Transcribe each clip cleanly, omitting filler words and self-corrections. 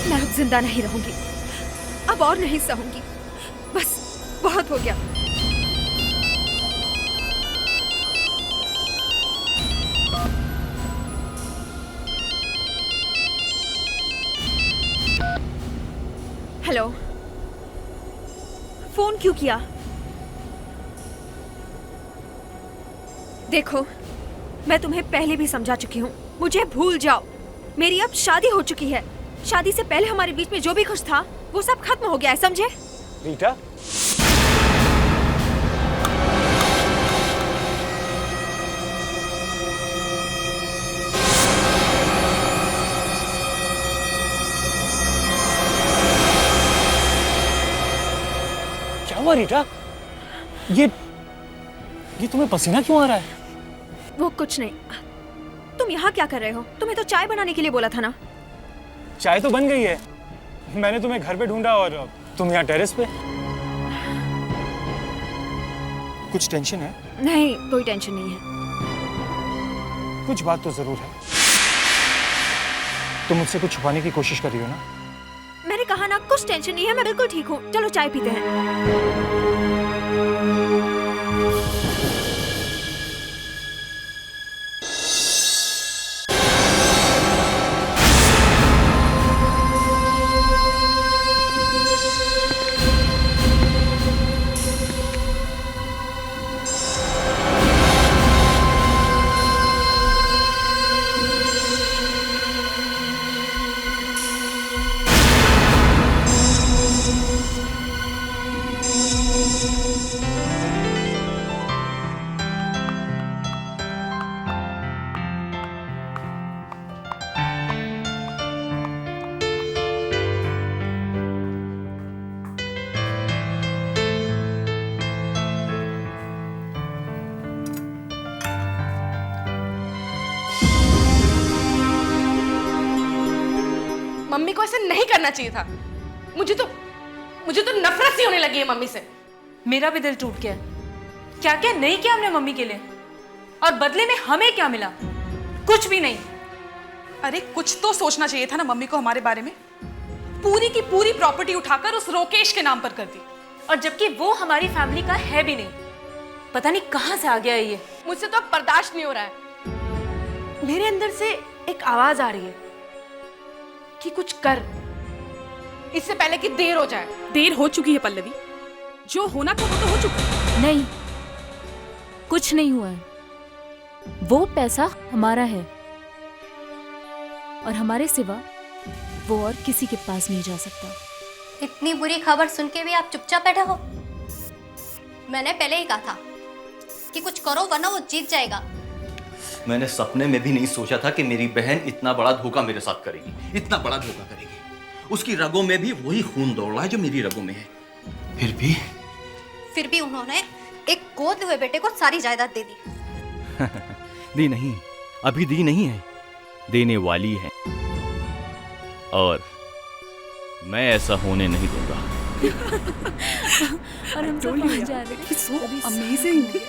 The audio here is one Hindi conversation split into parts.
मैं अब जिंदा नहीं रहूंगी, अब और नहीं सहूंगी, बस बहुत हो गया। हेलो, फोन क्यों किया? देखो, मैं तुम्हें पहले भी समझा चुकी हूँ, मुझे भूल जाओ। मेरी अब शादी हो चुकी है। शादी से पहले हमारे बीच में जो भी कुछ था वो सब खत्म हो गया है, समझे? रीटा, क्या हुआ रीटा? ये तुम्हें पसीना क्यों आ रहा है? वो कुछ नहीं। तुम यहाँ क्या कर रहे हो? तुम्हें तो चाय बनाने के लिए बोला था ना। चाय तो बन गई है, मैंने तुम्हें घर पे ढूंढा और तुम यहाँ टेरेस पे। कुछ टेंशन है? नहीं, कोई टेंशन नहीं है। कुछ बात तो जरूर है। तुम मुझसे कुछ छुपाने की कोशिश कर रही हो ना? मैंने कहा ना, कुछ टेंशन नहीं है, मैं बिल्कुल ठीक हूँ। चलो चाय पीते हैं। मम्मी को ऐसे नहीं करना चाहिए था। मुझे तो नफरत सी होने लगी है मम्मी से। मेरा भी दिल टूट गया। क्या क्या नहीं किया हमने मम्मी के लिए, और बदले में हमें क्या मिला? कुछ भी नहीं। अरे कुछ तो सोचना चाहिए था ना मम्मी को हमारे बारे में। पूरी की पूरी प्रॉपर्टी उठाकर उस रोकेश के नाम पर कर दी, और जबकि वो हमारी फैमिली का है भी नहीं। पता नहीं कहां से आ गया है ये। मुझसे तो अब बर्दाश्त नहीं हो रहा है। मेरे अंदर से एक आवाज आ रही है कि कुछ कर, इससे पहले कि देर हो जाए। देर हो चुकी है पल्लवी, जो होना था वो तो हो चुका है। नहीं, कुछ नहीं हुआ है। वो पैसा हमारा है और हमारे सिवा वो और किसी के पास नहीं जा सकता। इतनी बुरी खबर सुन के भी आप चुपचाप बैठे हो? मैंने पहले ही कहा था कि कुछ करो वरना वो जीत जाएगा। मैंने सपने में भी नहीं सोचा था कि मेरी बहन इतना बड़ा धोखा मेरे साथ करेगी, इतना बड़ा धोखा करेगी। उसकी रगों में भी वही खून दौड़ रहा है जो मेरी रगों में है। फिर भी उन्होंने एक गोद हुए बेटे को सारी जायदाद दे दी। दी नहीं, अभी दी नहीं है, देने वाली है, और मैं ऐसा होने नहीं दूंगा। और हम सब पहुंच जा रहे हैं। सो अमेजिंग।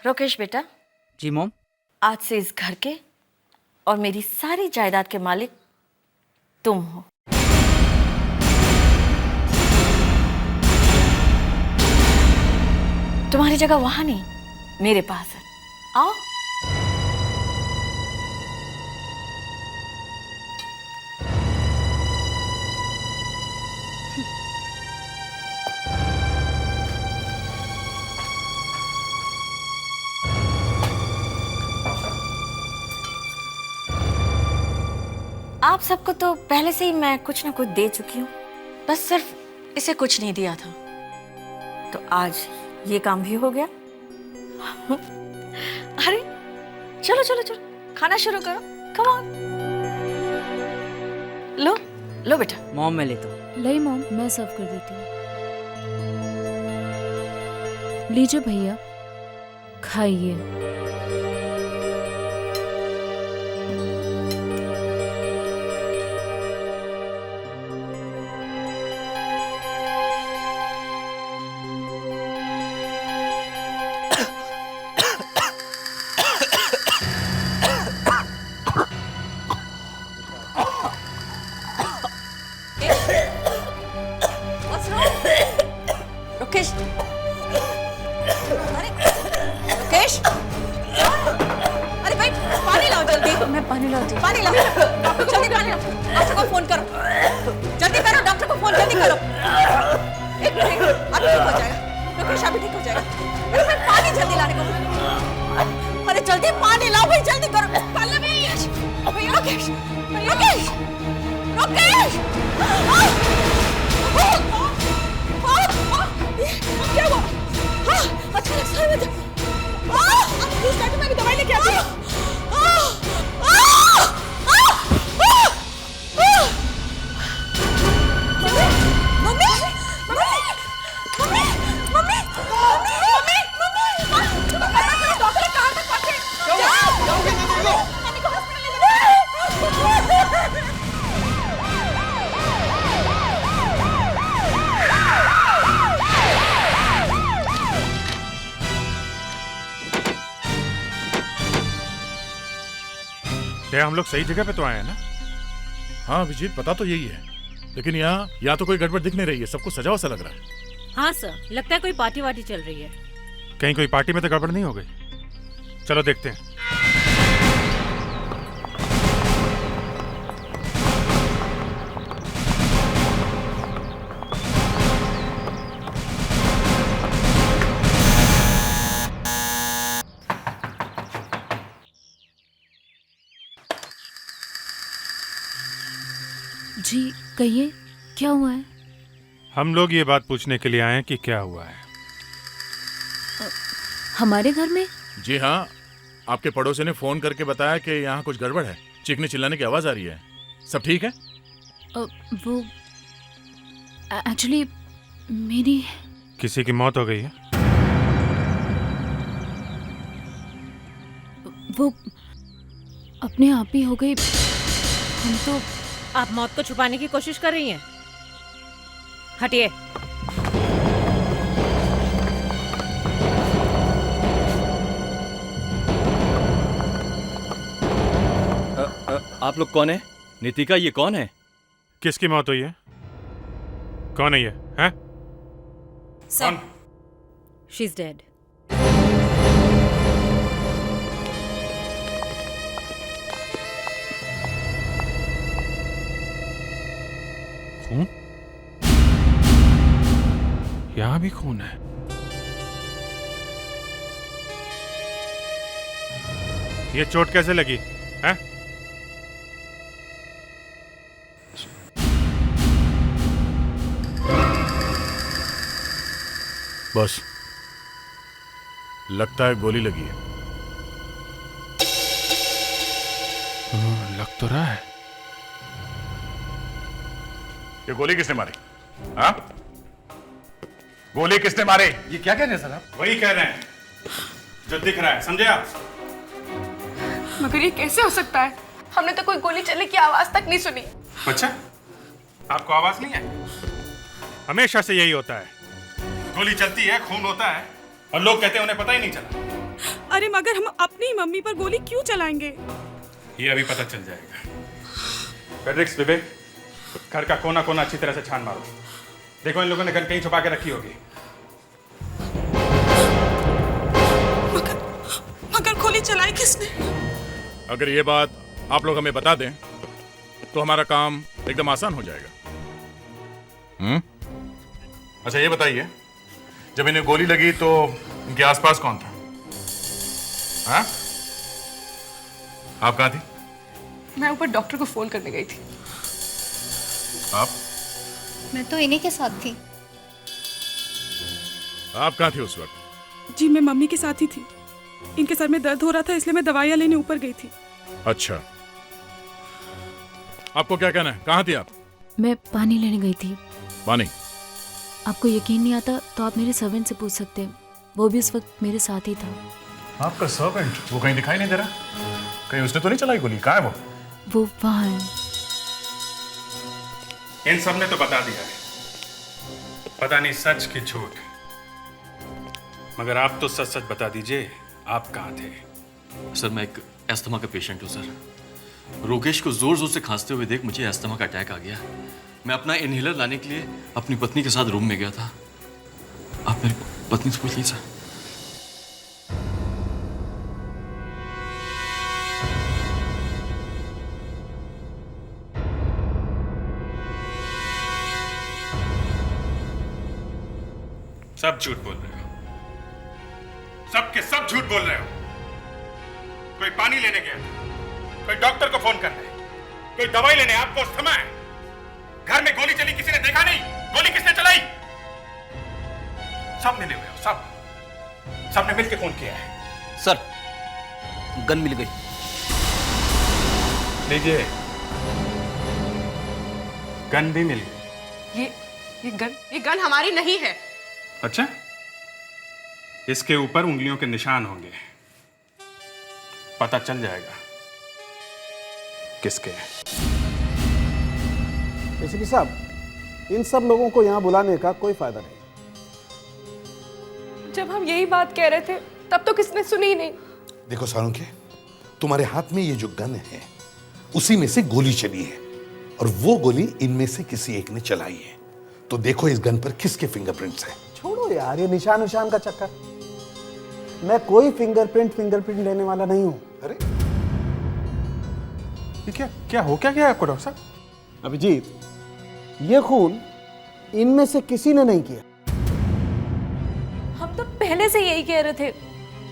रोकेश बेटा। जी मॉम। आज से इस घर के और मेरी सारी जायदाद के मालिक तुम हो। तुम्हारी जगह वहां नहीं, मेरे पास है। आओ। आप सबको तो पहले से ही मैं कुछ ना कुछ दे चुकी हूँ, बस सिर्फ इसे कुछ नहीं दिया था। तो आज ये काम भी हो गया। अरे चलो चलो चलो, खाना शुरू करो। कम ऑन, लो। लो बेटा। मॉम मैं लेता हूँ। लाई मॉम, मैं सर्व कर देती हूँ। लीजिए भैया, खाइए। रुकेश, रुकेश, अरे भाई पानी लाओ जल्दी। मैं पानी लाती हूँ। पानी लाओ, जल्दी पानी लाओ। डॉक्टर को फोन करो, जल्दी करो, डॉक्टर को फोन जल्दी करो। एक मिनट, अभी ठीक हो जाएगा रुकेश, अभी ठीक हो जाएगा। अरे भाई पानी जल्दी लाने को, अरे जल्दी पानी लाओ भाई, जल्दी करो। पल्लवी, भाई रुकेश, रुकेश, रुकेश, क्या हुआ? अच्छा लगता है मुझे। प्लीज डॉक्टर, मैं दवाई लेके आती हूँ। Mummy, mummy, mummy, mummy, mummy, mummy, mummy, doctor कहाँ तक पहुँचे? जाओ, मम्मी को हॉस्पिटल ले जाओ। क्या हम लोग सही जगह पे तो आए हैं ना? हाँ अभिजीत, पता तो यही है, लेकिन यहाँ तो कोई गड़बड़ दिख नहीं रही है, सब कुछ सजा सा लग रहा है। हाँ सर, लगता है कोई पार्टी वार्टी चल रही है। कहीं कोई पार्टी में तो गड़बड़ नहीं हो गई? चलो देखते हैं। जी कहिए, क्या हुआ है? हम लोग ये बात पूछने के लिए आए हैं कि क्या हुआ है। हमारे घर में? जी हाँ, आपके पड़ोसी ने फोन करके बताया कि यहाँ कुछ गड़बड़ है, चीखने चिल्लाने की आवाज आ रही है। सब ठीक है? वो एक्चुअली मेरी किसी की मौत हो गई है? वो अपने आप ही हो गई। हम तो आप मौत को छुपाने की कोशिश कर रही हैं? हटिए। आप लोग कौन है? नितिका, ये कौन है? किसकी मौत हुई है? कौन है ये? हैं? कौन? She is dead. खून? यहाँ भी खून है? ये चोट कैसे लगी? हैं? बस लगता है गोली लगी है। लग तो रहा है। ये गोली किसने मारी? हाँ? गोली किसने मारी? ये क्या कह रहे हैं सर आप? वही कह रहे हैं जो दिख रहा है, समझे आप? मगर ये कैसे हो सकता है? हमने तो कोई गोली चलने की आवाज तक नहीं सुनी। अच्छा, आपको आवाज नहीं है? हमेशा से यही होता है, गोली चलती है, खून होता है और लोग कहते हैं उन्हें पता ही नहीं चला। अरे मगर हम अपनी मम्मी पर गोली क्यों चलाएंगे? ये अभी पता चल जाएगा। फेड्रिक्स, विवेक, घर का कोना कोना अच्छी तरह से छान मारो। देखो इन लोगों ने गन कहीं छुपा के रखी होगी। मगर गोली चलाई किसने? अगर ये बात आप लोग हमें बता दें तो हमारा काम एकदम आसान हो जाएगा। अच्छा ये बताइए, जब इन्हें गोली लगी तो इनके आसपास कौन था? हाँ? आप कहाँ थी? मैं ऊपर डॉक्टर को फोन करने गई थी। आप? मैं तो इन्हीं के साथ थी। आप कहाँ थे उस वक्त? जी मैं मम्मी के साथ ही थी। इनके सर में दर्द हो रहा था, इसलिए मैं दवाइयाँ लेने ऊपर गई थी। अच्छा, आपको क्या कहना है? कहाँ थी आप? मैं पानी लेने गई थी। पानी? आपको यकीन नहीं आता तो आप मेरे सर्वेंट से पूछ सकते हैं, वो भी उस वक्त मेरे साथ ही था। आपका सर्वेंट? वो कहीं दिखाई नहीं दे रहा? कहीं उसने तो नहीं चलाई गोली? कहाँ है वो वहाँ है। इन सब ने तो बता दिया है, पता नहीं सच की झूठ, मगर आप तो सच सच बता दीजिए, आप कहाँ थे? सर मैं एक अस्थमा का पेशेंट हूँ सर। रोगेश को जोर जोर से खांसते हुए देख मुझे अस्थमा का अटैक आ गया। मैं अपना इनहेलर लाने के लिए अपनी पत्नी के साथ रूम में गया था। आप मेरी पत्नी से पूछ लीजिए सर। सब झूठ बोल रहे हो, सब के सब झूठ बोल रहे हो। कोई पानी लेने गया था, कोई डॉक्टर को फोन करने, कोई दवाई लेने, आपको अस्थमा है। घर में गोली चली किसी ने देखा नहीं? गोली किसने चलाई? सब मिले हुए हो, सबने मिलकर फोन किया है। सर गन मिल गई। लीजिए, गन भी मिल गई। ये गन हमारी नहीं है। अच्छा, इसके ऊपर उंगलियों के निशान होंगे, पता चल जाएगा किसके हैं। एसीपी साहब, इन सब लोगों को यहाँ बुलाने का कोई फायदा नहीं। जब हम यही बात कह रहे थे तब तो किसने सुनी ही नहीं। देखो सालुंखे, तुम्हारे हाथ में ये जो गन है उसी में से गोली चली है, और वो गोली इनमें से किसी एक ने चलाई है। तो देखो इस गन पर किसके फिंगरप्रिंट्स हैं। छोड़ो यार ये निशान का चक्कर। मैं कोई फिंगरप्रिंट लेने वाला नहीं हूं। अरे ये क्या हो क्या गया आपको डॉक्टर साहब? अभिजीत, ये खून इनमें से किसी ने नहीं किया। हम तो पहले से यही कह रहे थे।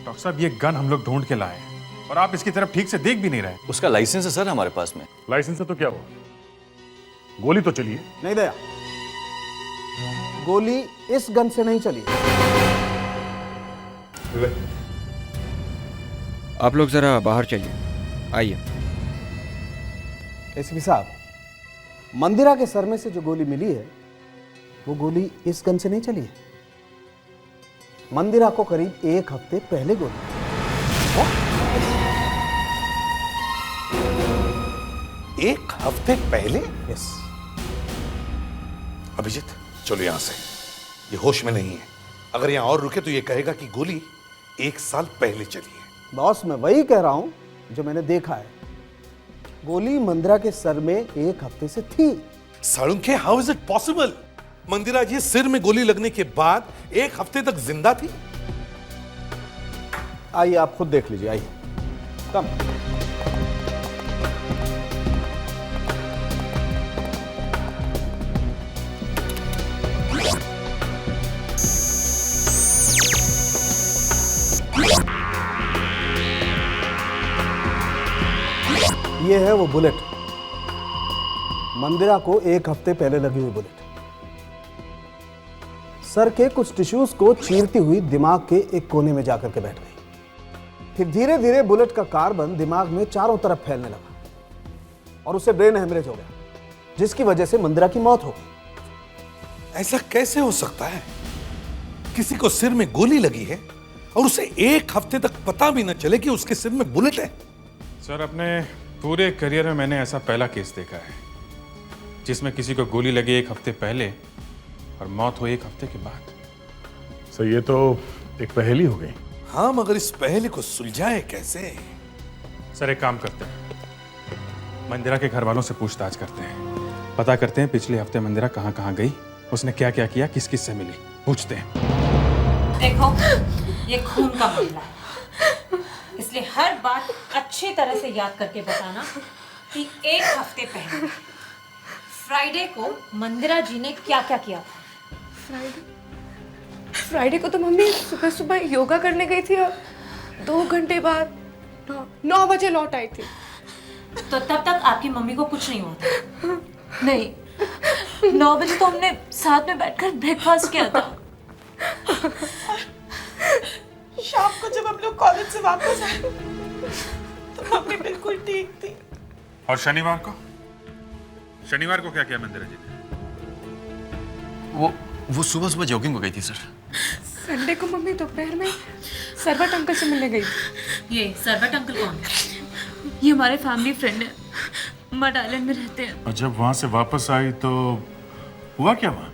डॉक्टर साहब, ये गन हम लोग ढूंढ के लाए हैं और आप इसकी तरफ ठीक से देख भी नहीं रहे। उसका लाइसेंस है सर हमारे पास में। लाइसेंस है तो क्या हुआ? गोली तो चली है। नहीं दया, गोली इस गन से नहीं चली। आप लोग जरा बाहर चलिए, आइए। एसीपी साहब, मंदिरा के सर में से जो गोली मिली है वो गोली इस गन से नहीं चली है। मंदिरा को करीब 1 हफ्ते पहले गोली। एक हफ्ते पहले? यस। अभिजीत चलो यहां से, ये होश में नहीं है। अगर यहां और रुके तो ये कहेगा कि गोली 1 साल पहले चली है। बॉस, मैं वही कह रहा हूं जो मैंने देखा है। गोली मंदिरा के सर में 1 हफ्ते से थी। Salunkhe, how is it possible? Mandira ji सिर में गोली लगने के बाद 1 हफ्ते तक जिंदा थी। आइए आप खुद देख लीजिए, आइए। कम। ये है वो बुलेट, मंदिरा को 1 हफ्ते पहले लगी हुई बुलेट। सर के कुछ टिश्यूज को चीरती हुई दिमाग के एक कोने में जाकर के बैठ गई। फिर धीरे धीरे बुलेट का कार्बन दिमाग में चारों तरफ फैलने लगा और उसे ब्रेन हेमरेज हो गया, जिसकी वजह से मंदिरा की मौत हो गई। ऐसा कैसे हो सकता है? किसी को सिर में गोली लगी है और उसे 1 हफ्ते तक पता भी न चले कि उसके सिर में बुलेट है। सर, अपने पूरे करियर में मैंने ऐसा पहला केस देखा है जिसमें किसी को गोली लगी 1 हफ्ते पहले और मौत हुई 1 हफ्ते के बाद। सर ये तो एक पहेली हो गई। हाँ, मगर इस पहेली को सुलझाए कैसे? सर एक काम करते हैं, मंदिरा के घर वालों से पूछताछ करते हैं, पता करते हैं पिछले हफ्ते मंदिरा कहाँ कहाँ गई, उसने क्या क्या किया, किस किस से मिली, पूछते हैं। देखो, ये खून का मामला है, इसलिए हर बात अच्छी तरह से याद करके बताना कि 1 हफ्ते पहले फ्राइडे को मंदिरा जी ने क्या क्या किया था। फ्राइडे को तो मम्मी सुबह सुबह योगा करने गई थी और 2 घंटे बाद 9 बजे लौट आई थी। तो तब तक आपकी मम्मी को कुछ नहीं हुआ था? नहीं, 9 बजे तो हमने साथ में बैठकर ब्रेकफास्ट किया था। शाम को जब हम लोग कॉलेज से वापस आए तो मम्मी बिल्कुल ठीक थी। और शनिवार को? शनिवार को क्या किया मंदिरा जी ने? वो सुबह सुबह जॉगिंग को गई थी सर। संडे को मम्मी दोपहर में सरवट अंकल से मिलने गई थी। ये सरवट अंकल कौन? ये हमारे फैमिली फ्रेंड है, मड आइलैंड में रहते हैं। और जब वहां से वापस आई तो हुआ क्या वहां?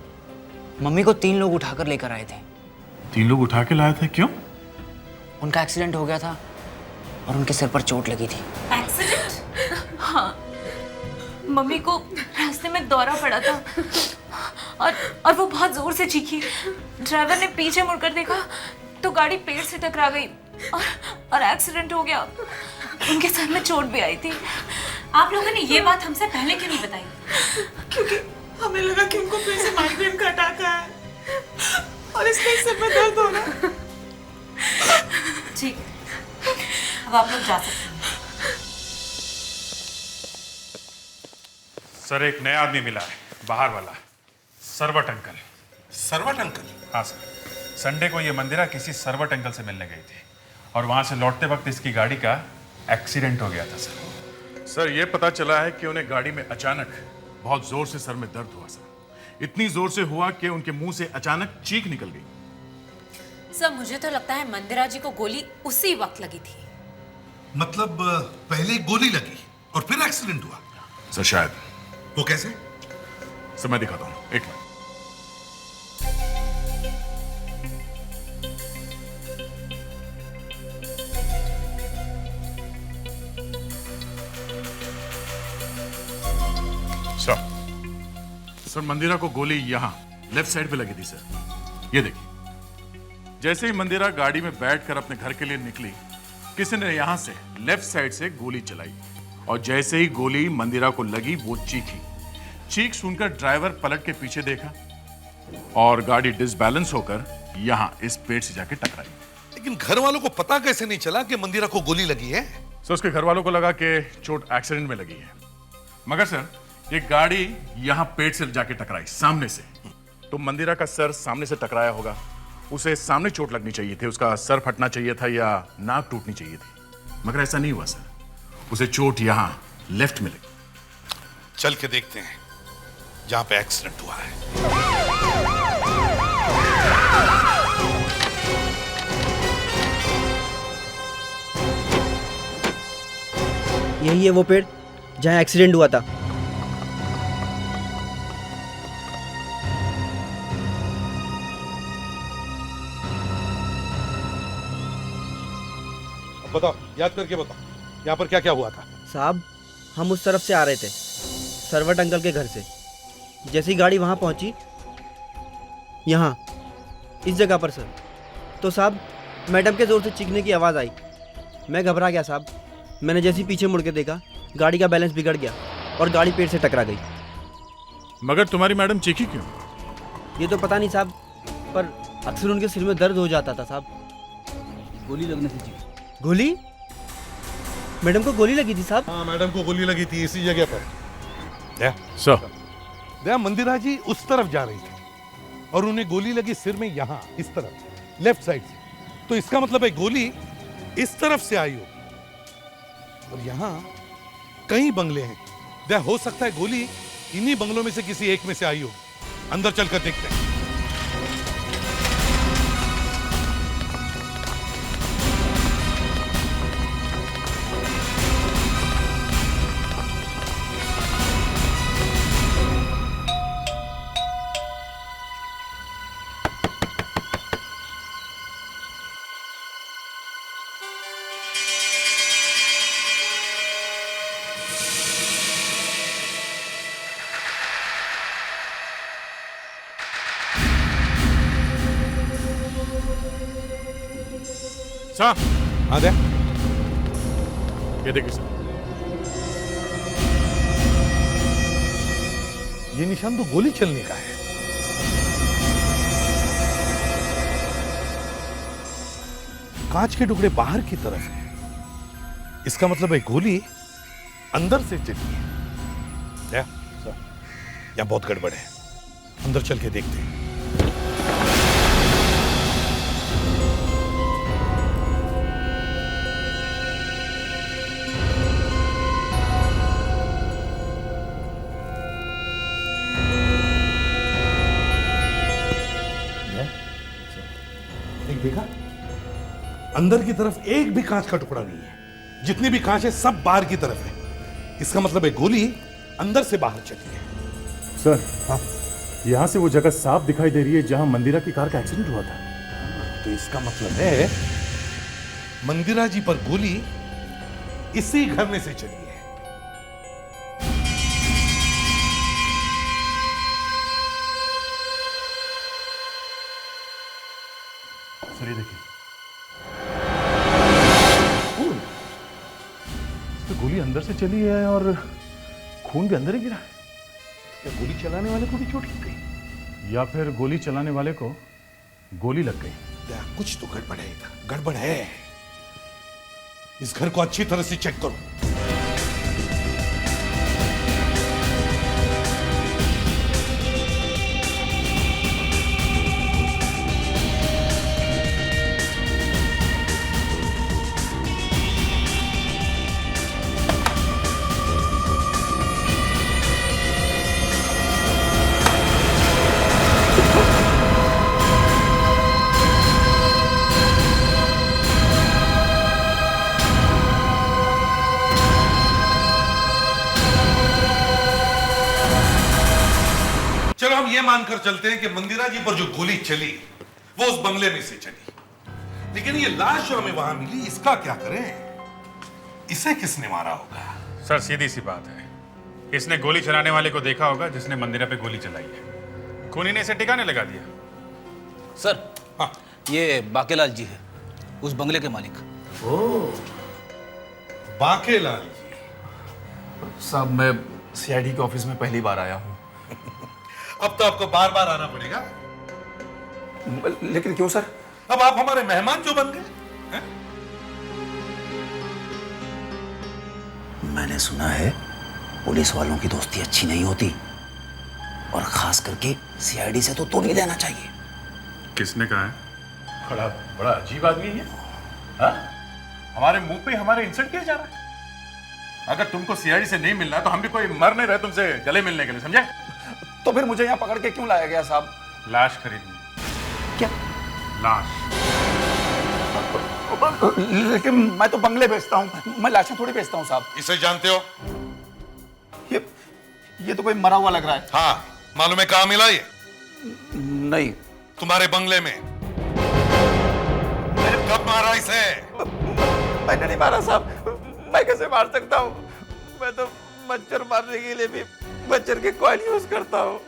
मम्मी को 3 लोग उठाकर लेकर आए थे। 3 लोग उठा के लाए थे, क्यों? उनका एक्सीडेंट हो गया था और उनके सिर पर चोट लगी थी। एक्सीडेंट? हाँ, मम्मी को रास्ते में दौरा पड़ा था और वो बहुत जोर से चीखी। ड्राइवर ने पीछे मुड़कर देखा तो गाड़ी पेड़ से टकरा गई और एक्सीडेंट हो गया। उनके सर में चोट भी आई थी। आप लोगों ने ये बात हमसे पहले क्यों नहीं बताई? क्योंकि हमें लगा कि उनको फिर से माइग्रेन का अटैक है और इसलिए सिर में दर्द हो रहा है। ठीक, अब आप लोग जा सकते हैं। सर, एक नया आदमी मिला है, बाहर वाला, सरवट अंकल। सरवट अंकल? हाँ सर। संडे को ये मंदिरा किसी सरवट अंकल से मिलने गई थी और वहां से लौटते वक्त इसकी गाड़ी का एक्सीडेंट हो गया था सर। सर, ये पता चला है कि उन्हें गाड़ी में अचानक बहुत जोर से सर में दर्द हुआ सर। इतनी जोर से हुआ कि उनके मुंह से अचानक चीख निकल गई। सर, मुझे तो लगता है मंदिरा जी को गोली उसी वक्त लगी थी। मतलब पहले गोली लगी और फिर एक्सीडेंट हुआ? सर शायद। वो कैसे? सर मैं दिखाता हूं, एक मिनट। सर, मंदिरा को गोली यहां लेफ्ट साइड पे लगी थी सर। ये देखिए, जैसे ही मंदिरा गाड़ी में बैठकर अपने घर के लिए निकली, किसी ने यहां से लेफ्ट साइड से गोली चलाई और जैसे ही गोली मंदिरा को लगी वो चीखी। चीख सुनकर ड्राइवर पलट के पीछे देखा और गाड़ी डिसबैलेंस होकर यहां इस पेड़ से जाके टकराई। लेकिन घर वालों को पता कैसे नहीं चला कि मंदिरा को गोली लगी है? सर, उसके घर वालों को लगा कि चोट एक्सीडेंट में लगी है, मगर सर ये गाड़ी यहां पेड़ से जाके टकराई सामने से, तो मंदिरा का सर सामने से टकराया होगा। उसे सामने चोट लगनी चाहिए थी, उसका सर फटना चाहिए था या नाक टूटनी चाहिए थी, मगर ऐसा नहीं हुआ सर। उसे चोट यहां लेफ्ट में लगी। चल के देखते हैं जहां पे एक्सीडेंट हुआ है। यही है वो पेड़ जहां एक्सीडेंट हुआ था। बताओ, याद करके बताओ, यहाँ पर क्या क्या हुआ था? साहब, हम उस तरफ से आ रहे थे सरवट अंकल के घर से। जैसे ही गाड़ी वहाँ पहुँची, यहाँ इस जगह पर सर, तो साहब मैडम के ज़ोर से चीखने की आवाज़ आई। मैं घबरा गया साहब। मैंने जैसे ही पीछे मुड़ के देखा, गाड़ी का बैलेंस बिगड़ गया और गाड़ी पेड़ से टकरा गई। मगर तुम्हारी मैडम चीखी क्यों? ये तो पता नहीं साहब, पर अक्सर उनके सिर में दर्द हो जाता था साहब। गोली लगने से चीखी। गोली? मैडम को गोली लगी थी साहब? हाँ, मैडम को गोली लगी थी इसी जगह पर। दया सर, दया, मंदिरा जी उस तरफ जा रही थी और उन्हें गोली लगी सिर में, यहाँ इस तरफ लेफ्ट साइड से। तो इसका मतलब है गोली इस तरफ से आई हो। और यहाँ कई बंगले हैं, दया हो सकता है गोली इन्हीं बंगलों में से किसी एक में से आई हो। अंदर चलकर देखते हैं। सर, हाँ दया, ये देखिए सर, ये निशान तो गोली चलने का है। कांच के टुकड़े बाहर की तरफ है, इसका मतलब है गोली अंदर से चली है। दया, यहाँ बहुत गड़बड़ है, अंदर चल के देखते हैं। अंदर की तरफ एक भी कांच का टुकड़ा नहीं है। जितनी भी कांच है सब बाहर की तरफ है। इसका मतलब है गोली अंदर से बाहर चली है। सर, हाँ, यहाँ से वो जगह साफ दिखाई दे रही है जहां मंदिरा की कार का एक्सीडेंट हुआ था। तो इसका मतलब है मंदिरा जी पर गोली इसी घर में से चली है। सर ये देखिए, तो गोली अंदर से चली है और खून भी अंदर ही गिरा है। क्या गोली चलाने वाले को भी चोट लग गई, या फिर गोली चलाने वाले को गोली लग गई? या कुछ तो गड़बड़ है, गड़बड़ है। इस घर को अच्छी तरह से चेक करो। चलो हम ये मानकर चलते हैं कि मंदिरा जी पर जो गोली चली वो उस बंगले में से चली, लेकिन ये लाश जो हमें वहां मिली इसका क्या करें? इसे किसने मारा होगा? सर सीधी सी बात है, इसने गोली चलाने वाले को देखा होगा जिसने मंदिरा पे गोली चलाई है। खूनी ने इसे ठिकाने लगा दिया। सर, हाँ, ये बाकेलाल जी है, उस बंगले के मालिक। ओह, बाकेलाल जी। साहब, मैं सीआईडी के ऑफिस में पहली बार आया हूँ। अब तो आपको बार बार आना पड़ेगा। लेकिन क्यों सर? अब आप हमारे मेहमान जो बन गए हैं? मैंने सुना है पुलिस वालों की दोस्ती अच्छी नहीं होती, और खास करके सीआईडी से तो दूर ही रहना चाहिए। किसने कहा है? बड़ा बड़ा अजीब आदमी है। हाँ? हमारे मुंह पे हमारे इंसल्ट किया जा रहा है। अगर तुमको सीआईडी से नहीं मिलना तो हम भी कोई मर नहीं रहे तुमसे गले मिलने के लिए, समझे? तो फिर मुझे यहाँ पकड़ के क्यों लाया गया साहब? लाश खरीदनी। क्या? लाश। लेकिन मैं तो बंगले बेचता हूँ, मैं लाशें थोड़ी बेचता हूँ साहब। इसे जानते हो? ये तो कोई मरा हुआ लग रहा है। हाँ, मालूम है कहाँ मिला ये? नहीं। तुम्हारे बंगले में। कब मारा इसे? मैंने नहीं मारा साहब, मैं कैसे मार सकता हूँ? मैं तो मच्छर मारने के लिए भी मच्छर के कॉइल यूज करता हूँ।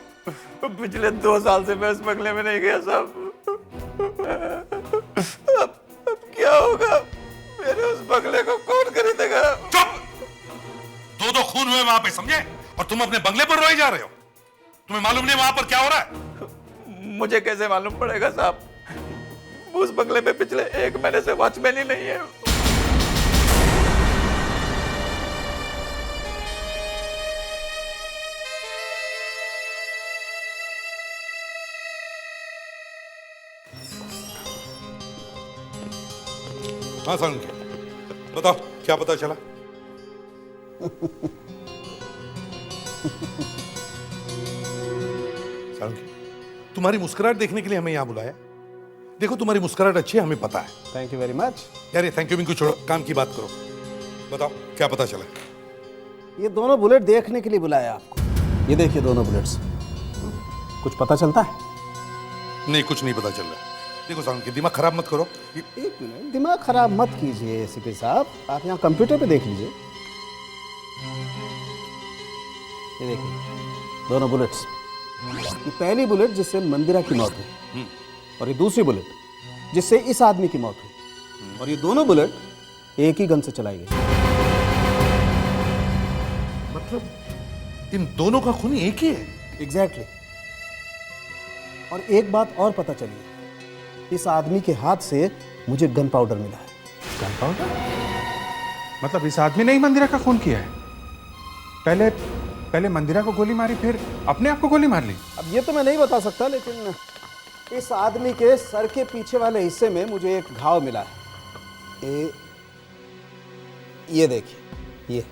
पिछले 2 साल से मैं इस बंगले में नहीं गया साहब। अब क्या होगा? मेरे उस बंगले को कौन खरीदेगा? चुप! 2 खून हुए वहां पे, समझे? और तुम अपने बंगले पर रोए जा रहे हो। तुम्हें मालूम नहीं वहां पर क्या हो रहा है? मुझे कैसे मालूम पड़ेगा साहब? उस बंगले में पिछले 1 महीने से वॉचमैन ही नहीं है। हाँ सालुंके, बताओ क्या पता चला? सालुंके, तुम्हारी मुस्कुराहट देखने के लिए हमें यहाँ बुलाया। देखो तुम्हारी मुस्कुराहट अच्छी है, हमें पता है। Thank you very much. यार ये थैंक यू को छोड़ो, काम की बात करो। बताओ क्या पता चला? ये दोनों बुलेट देखने के लिए बुलाया आपको। ये देखिए दोनों बुलेट्स, कुछ पता चलता है? नहीं, कुछ नहीं पता चल रहा। देखो सालुंके, दिमाग खराब मत करो। एक मिनट, दिमाग खराब मत कीजिए एसीपी साहब, आप यहाँ कंप्यूटर पे देख लीजिए। ये देखिए दोनों बुलेट्स। ये पहली बुलेट जिससे मंदिरा की मौत हुई, और ये दूसरी बुलेट जिससे इस आदमी की मौत हुई, और ये दोनों बुलेट एक ही गन से चलाई गई। मतलब इन दोनों का खून एक ही है? एग्जैक्टली। और एक बात और पता चली है, इस आदमी के हाथ से मुझे गन पाउडर मिला है। Gun powder? मतलब इस आदमी ने ही मंदिरा का खून किया है? पहले मंदिरा को गोली मारी, फिर अपने आप को गोली मार ली? अब ये तो मैं नहीं बता सकता, लेकिन इस आदमी के सर के पीछे वाले हिस्से में मुझे एक घाव मिला है। ये देखिए, ये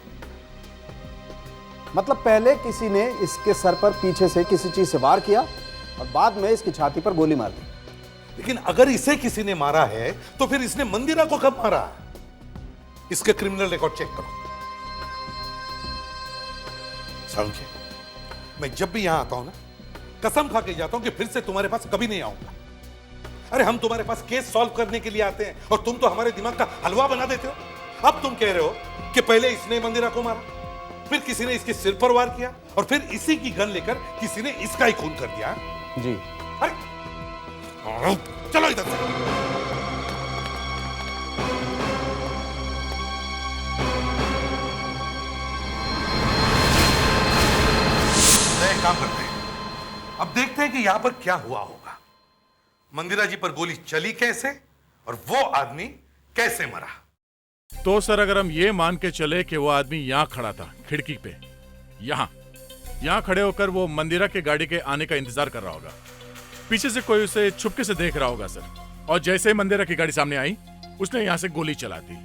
मतलब पहले किसी ने इसके सर पर पीछे से किसी चीज से वार किया और बाद में इसकी छाती पर गोली मार दी। लेकिन अगर इसे किसी ने मारा है तो फिर इसने मंदिरा को कब मारा? इसके क्रिमिनल रिकॉर्ड चेक करो। सालुंखे, मैं जब भी यहां आता हूं ना, कसम खा के जाता हूं कि फिर से तुम्हारे पास कभी नहीं आऊंगा। अरे हम तुम्हारे पास केस सॉल्व करने के लिए आते हैं और तुम तो हमारे दिमाग का हलवा बना देते हो। अब तुम कह रहे हो कि पहले इसने मंदिरा को मारा, फिर किसी ने इसके सिर पर वार किया और फिर इसी की गन लेकर किसी ने इसका ही खून कर दिया। जी। अरे चलो इधर से। एक काम करते हैं, अब देखते हैं कि यहां पर क्या हुआ होगा। मंदिरा जी पर गोली चली कैसे और वो आदमी कैसे मरा? तो सर अगर हम ये मान के चले कि वो आदमी यहाँ खड़ा था खिड़की पे, यहाँ खड़े होकर वो मंदिरा के गाड़ी के आने का इंतजार कर रहा होगा, पीछे से कोई उसे छुपके से देख रहा होगा सर, और जैसे ही मंदिरा की गाड़ी सामने आई उसने यहाँ से गोली चला दी।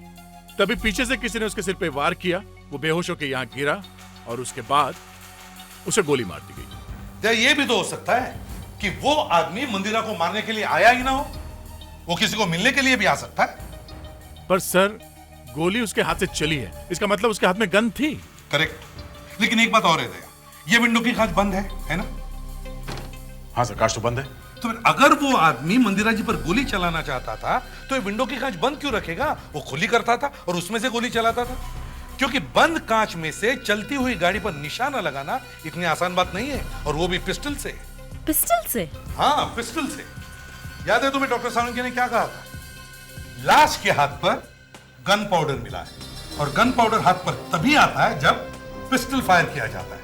तभी पीछे से किसी ने उसके सिर पे वार किया, वो बेहोश होकर यहाँ गिरा और उसके बाद उसे गोली मार दी गई। या ये भी तो हो सकता है कि वो आदमी मंदिरा को मारने के लिए आया ही ना हो, वो किसी को मिलने के लिए भी आ सकता है। पर सर गोली उसके हाथ से चली है, इसका मतलब उसके हाथ में गन थी। करेक्ट, लेकिन एक बात और है दया, ये विंडो की कांच बंद है ना? हाँ सर, कांच तो बंद है। तो फिर अगर वो आदमी मंदिरा जी पर गोली चलाना चाहता था तो ये विंडो की कांच बंद क्यों रखेगा? वो खुली करता था और उसमें से गोली चलाता था, क्योंकि बंद कांच में से चलती हुई गाड़ी पर निशाना लगाना इतनी आसान बात नहीं है, और वो भी पिस्टल से। पिस्टल से? हाँ, पिस्टल से। याद है तुम्हें डॉक्टर सालुंखे ने क्या कहा था? लाश के हाथ पर गन पाउडर मिला है, और गन पाउडर हाथ पर तभी आता है जब पिस्टल फायर किया जाता है,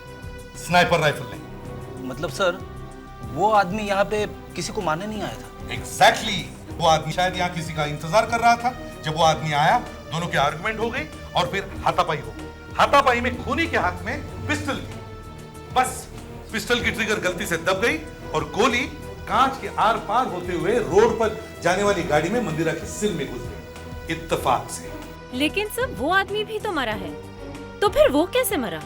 स्नाइपर राइफल नहीं। मतलब सर वो आदमी यहाँ पे किसी को मारने नहीं आया था? एग्जैक्टली, वो आदमी शायद यहाँ किसी का इंतजार कर रहा था। जब वो आदमी आया, दोनों की आर्गुमेंट हो गई और फिर हाथापाई हो गई। हाथापाई में खूनी के हाथ में पिस्टल थी, बस पिस्टल की ट्रिगर गलती से दब गई और गोली कांच के आर पार होते हुए रोड पर जाने वाली गाड़ी में मंदिरा के सिर में घुस गई, इत्तेफाक से। लेकिन सर वो आदमी भी तो मरा है, तो फिर वो कैसे मरा?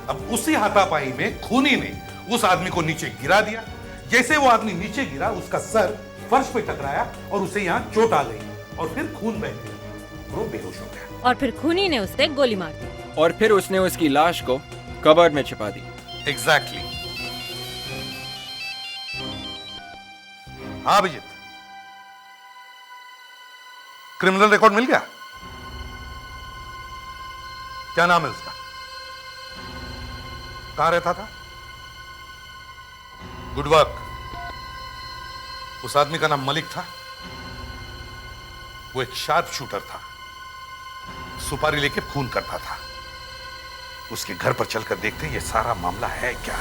अब उसी हाथापाई में खूनी ने उस आदमी को नीचे गिरा दिया। जैसे वो आदमी नीचे गिरा, उसका सर फर्श पे टकराया और उसे यहाँ चोट आ गई और फिर खून बह गया, वो बेहोश हो गया। और फिर खूनी ने उसे गोली मार दी और फिर उसने उसकी लाश को कबर में छिपा दी। एग्जैक्टली। हाँ अभिजीत, क्रिमिनल रिकॉर्ड मिल गया? क्या नाम है उसका? कहां रहता था? Good work. उस आदमी का नाम मलिक था। वो एक शार्प शूटर था, सुपारी लेके खून करता था। उसके घर पर चलकर देखते हैं ये सारा मामला है क्या।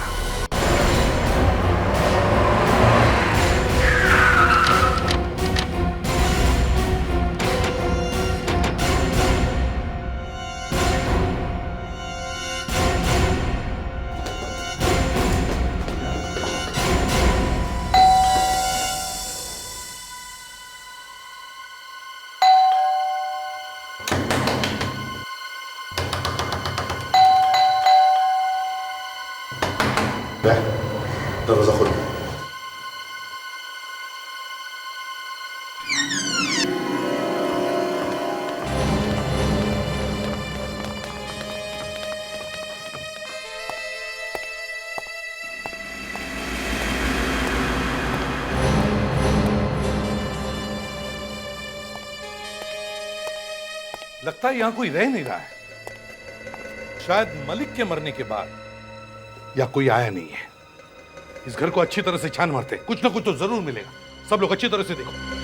दरवाजा खोलो। लगता है यहां कोई रह नहीं रहा है। शायद मलिक के मरने के बाद या कोई आया नहीं है। इस घर को अच्छी तरह से छान मारते, कुछ ना कुछ तो जरूर मिलेगा। सब लोग अच्छी तरह से देखो।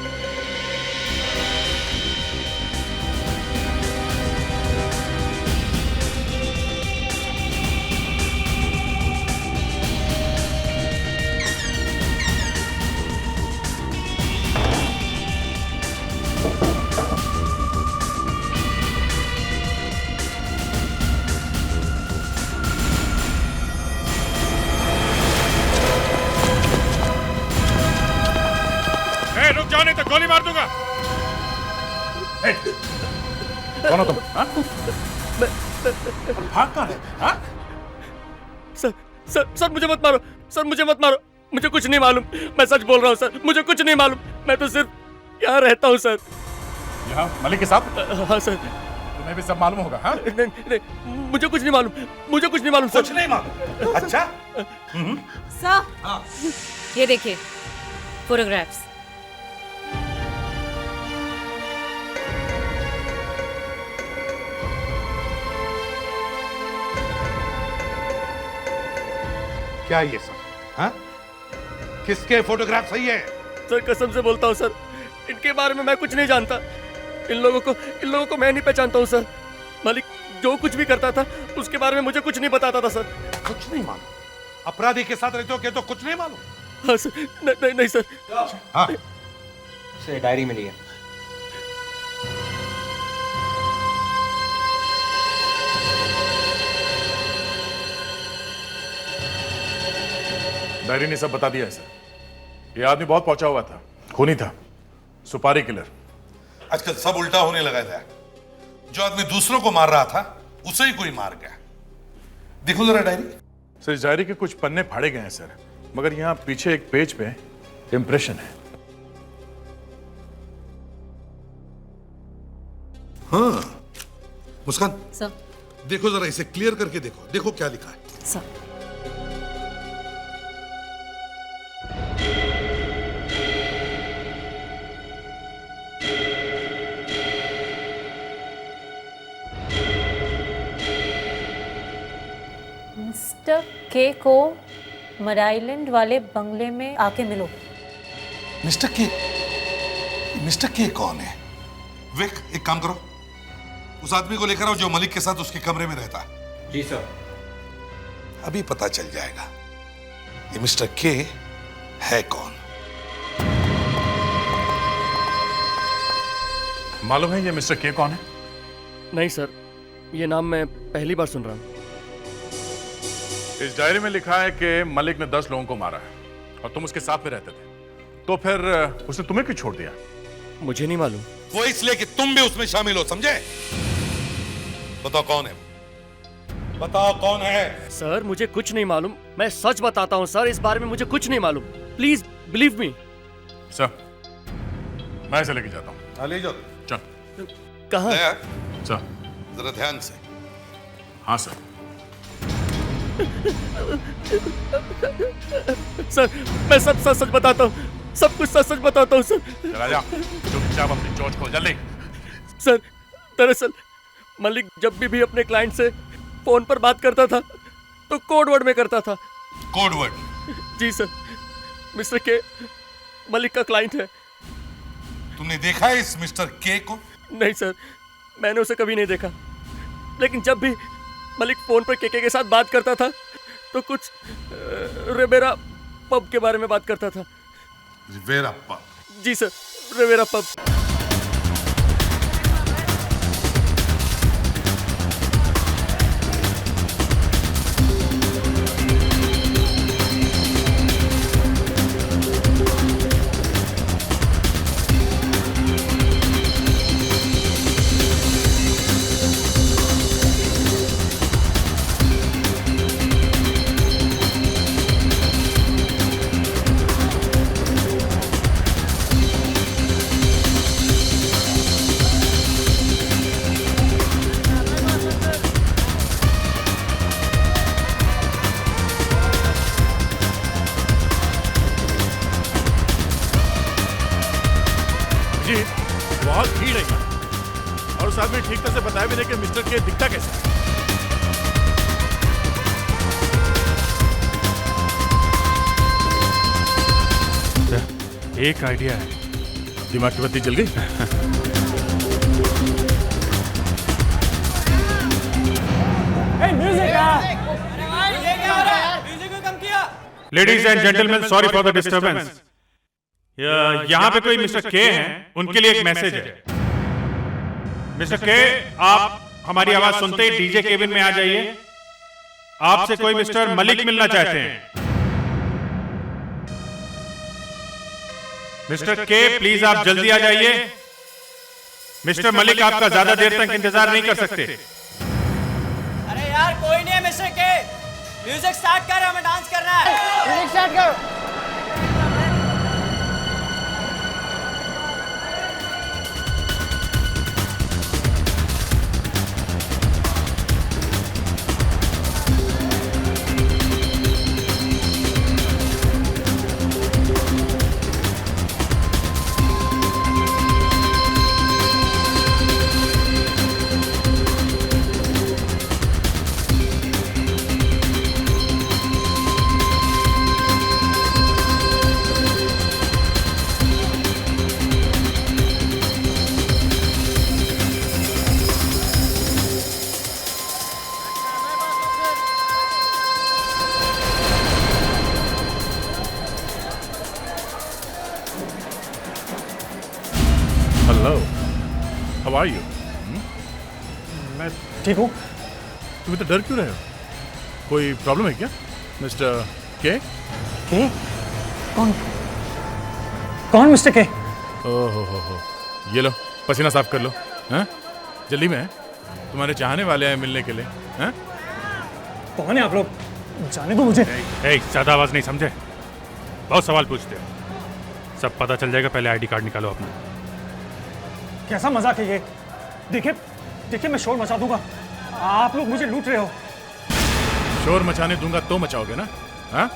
गोली मार दूंगा। कौन हो तुम? भाग कहां है? सर मुझे मत मारो, सर मुझे मत मारो, मुझे कुछ नहीं मालूम, मैं सच बोल रहा हूँ सर, मुझे कुछ नहीं मालूम, मैं तो सिर्फ यहाँ रहता हूँ सर। यहाँ मलिक के साथ? हाँ सर। तुम्हें भी सब मालूम होगा? हाँ? नहीं, मुझे कुछ नहीं मालूम, मुझे कुछ नहीं मालूम सर। कुछ नहीं मालूम? अच्छा। सर, ये देखिए फोटोग्राफ्स। क्या ये सब? हाँ? किसके फोटोग्राफ सही है? सर कसम से बोलता हूँ सर, इनके बारे में मैं कुछ नहीं जानता। इन लोगों को मैं नहीं पहचानता हूँ सर। मालिक जो कुछ भी करता था उसके बारे में मुझे कुछ नहीं बताता था सर। कुछ नहीं मालूम? अपराधी के साथ रहते हो क्या तो कुछ नहीं मालूम? हाँ सर। नहीं सर। हाँ से डायरी मिली है। डायरी ने सब बता दिया है सर। ये आदमी बहुत पहुंचा हुआ था, खूनी था, सुपारी किलर। आजकल सब उल्टा होने लगा था। जो आदमी दूसरों को मार रहा था उसे ही कोई मार गया। देखो जरा डायरी। सर इस डायरी के कुछ पन्ने फाड़े गए हैं सर, मगर यहाँ पीछे एक पेज पे इंप्रेशन है। हाँ मुस्कान सर, देखो जरा इसे क्लियर करके देखो, देखो क्या लिखा है। सर मिस्टर के को मड आइलैंड वाले बंगले में आके मिलो। मिस्टर के कौन है? विक, एक काम करो, उस आदमी को लेकर आओ जो मलिक के साथ उसके कमरे में रहता है। जी सर। अभी पता चल जाएगा ये मिस्टर के है कौन। मालूम है ये मिस्टर के कौन है? नहीं सर, ये नाम मैं पहली बार सुन रहा हूँ। इस डायरी में लिखा है कि मलिक ने 10 लोगों को मारा है और तुम उसके साथ में रहते थे, तो फिर उसने तुम्हें क्यों छोड़ दिया? मुझे नहीं मालूम। वो इसलिए कि तुम भी उसमें शामिल हो, समझे? बताओ कौन है? बताओ कौन है? सर मुझे कुछ नहीं मालूम, मैं सच बताता हूँ सर, इस बारे में मुझे कुछ नहीं मालूम। Please believe me. सर मैं इसे लेके जाता हूँ। ले जाओ। चल। कहाँ? सर जरा ध्यान से। हाँ सर। सर मैं सब सच सच बताता हूँ, सब कुछ सच सच बताता हूँ सर। चला जा, चुपचाप अपनी चोंच खोल जल्दी। सर दरअसल मलिक जब भी अपने क्लाइंट से फोन पर बात करता था तो कोड वर्ड में करता था। Code word? जी सर, मिस्टर के मलिक का क्लाइंट है। तुमने देखा है इस मिस्टर के को? नहीं सर, मैंने उसे कभी नहीं देखा, लेकिन जब भी मलिक फोन पर केके के साथ बात करता था तो कुछ रिवेरा पब के बारे में बात करता था। Riviera pub? जी सर, रिवेरा पब। बहुत भीड़ है और उस आदमी ठीक तरह से बताया भी नहीं कि मिस्टर के दिखता कैसे। एक आइडिया है। दिमाग की बत्ती जल गई। Ladies and gentleman, sorry for the disturbance. यहाँ पे कोई मिस्टर के हैं, उनके लिए एक मैसेज है। मिस्टर के, आप हमारी आवाज सुनते ही डीजे केबिन में आ जाइए। आपसे कोई मिस्टर मलिक मिलना चाहते हैं। मिस्टर के, प्लीज आप जल्दी आ जाइए। मिस्टर मलिक आपका ज्यादा देर तक इंतजार नहीं कर सकते। अरे यार कोई नहीं है मिस्टर के, म्यूजिक स्टार्ट कर, हमें डांस करना है। म्यूजिक स्टार्ट करो। Are you? मैं ठीक हूँ। तुम इतना डर क्यों रहे हो? कोई प्रॉब्लम है क्या मिस्टर के? के? कौन मिस्टर के? ओहो, ये लो पसीना साफ कर लो। हैं? जल्दी में तुम्हारे चाहने वाले हैं मिलने के लिए। हैं? कौन है आप लोग? जाने दो मुझे। ज्यादा आवाज नहीं, समझे? बहुत सवाल पूछते हो। सब पता चल जाएगा, पहले आईडी कार्ड निकालो अपना। कैसा मजाक है ये? देखिए मैं शोर मचा दूंगा। आप लोग मुझे लूट रहे हो। शोर मचाने दूंगा तो मचाओगे ना? हाँ?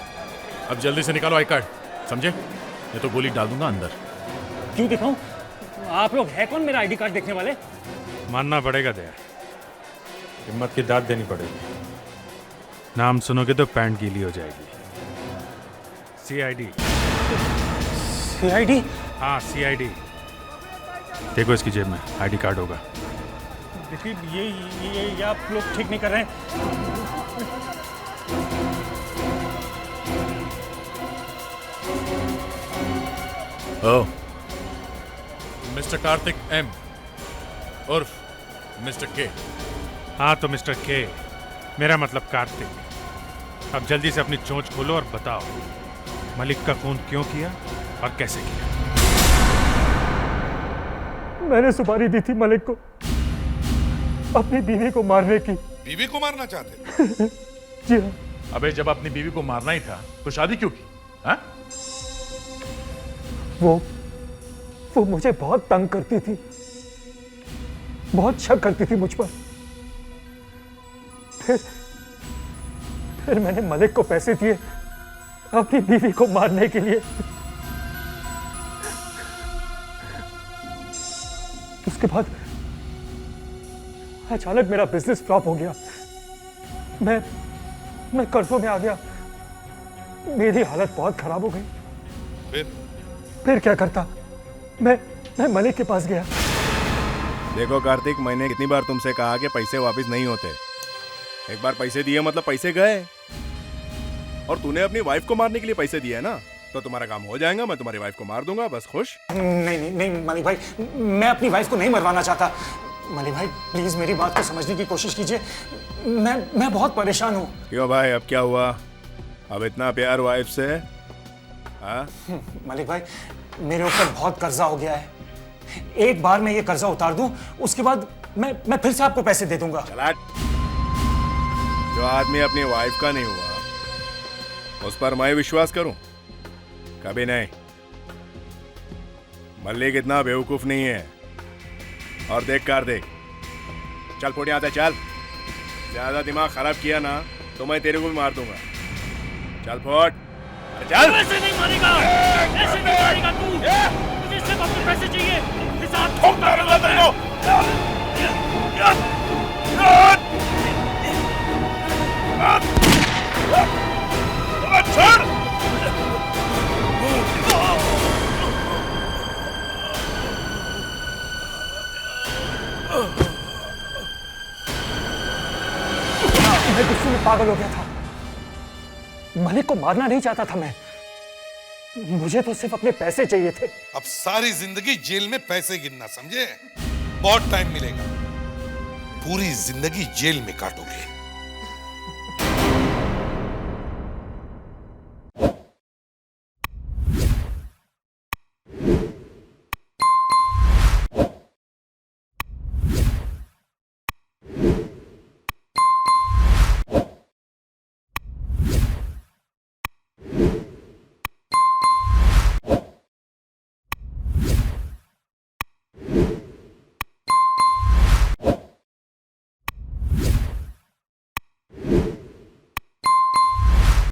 अब जल्दी से निकालो आई कार्ड, समझे? ये तो गोली डाल दूंगा अंदर। क्यों दिखाऊं? आप लोग है कौन मेरा आईडी कार्ड देखने वाले? मानना पड़ेगा दया, हिम्मत की दाद देनी पड़ेगी। नाम सुनोगे तो पैंट गीली हो जाएगी। सीआईडी। सीआईडी? हाँ सीआईडी। देखो इसकी जेब में आईडी कार्ड होगा। देखिए ये आप लोग ठीक नहीं कर रहे हैं। ओह, मिस्टर कार्तिक एम उर्फ मिस्टर के। हाँ तो मिस्टर के, मेरा मतलब कार्तिक। अब जल्दी से अपनी चोंच खोलो और बताओ मलिक का खून क्यों किया और कैसे किया? मैंने सुपारी दी थी मलिक को अपनी बीवी को मारने की। बीवी को मारना चाहते? जी हाँ। अबे जब अपनी बीवी को मारना ही था तो शादी क्यों की? हाँ? वो मुझे बहुत तंग करती थी, बहुत शक करती थी मुझ पर। फिर मैंने मलिक को पैसे दिए अपनी बीवी को मारने के लिए। उसके बाद अचानक मेरा बिजनेस फ्लॉप हो गया। मैं कर्जों में आ गया। मेरी हालत बहुत खराब हो गई। फिर क्या करता? मैं मलिक के पास गया। देखो कार्तिक, मैंने कितनी बार तुमसे कहा कि पैसे वापस नहीं होते। एक बार पैसे दिए मतलब पैसे गए। और तूने अपनी वाइफ को मारने के लिए पैसे दिए है ना, तो तुम्हारा काम हो जाएगा। मैं तुम्हारी वाइफ को मार दूंगा, बस खुश। नहीं मलिक भाई, मैं अपनी वाइफ को नहीं मरवाना चाहता। मलिक भाई प्लीज मेरी बात को समझने की कोशिश कीजिए। मैं बहुत परेशान हूँ। क्यों भाई, अब क्या हुआ? अब इतना प्यार वाइफ से? हाँ? मलिक भाई मेरे ऊपर बहुत कर्जा हो गया है। एक बार मैं ये कर्जा उतार दूं, उसके बाद मैं फिर से आपको पैसे दे दूंगा। जो आदमी अपनी वाइफ का नहीं हुआ उस पर मैं विश्वास करूं? कभी नहीं। मलिक इतना बेवकूफ नहीं है। और देख कार्तिक, चल फोड़ यहाँ से चल। ज्यादा दिमाग खराब किया ना तो मैं तेरे को भी मार दूंगा। चल फोड़, चल। ऐसे नहीं मारेगा, ऐसे नहीं मारेगा तू। मुझे सिर्फ अपने पैसे चाहिए। हिसाब ठोक मारूंगा तेरे को। छोड़। मैं गुस्से में पागल हो गया था। मलिक को मारना नहीं चाहता था मैं। मुझे तो सिर्फ अपने पैसे चाहिए थे। अब सारी जिंदगी जेल में पैसे गिनना, समझे? बहुत टाइम मिलेगा, पूरी जिंदगी जेल में काटोगे।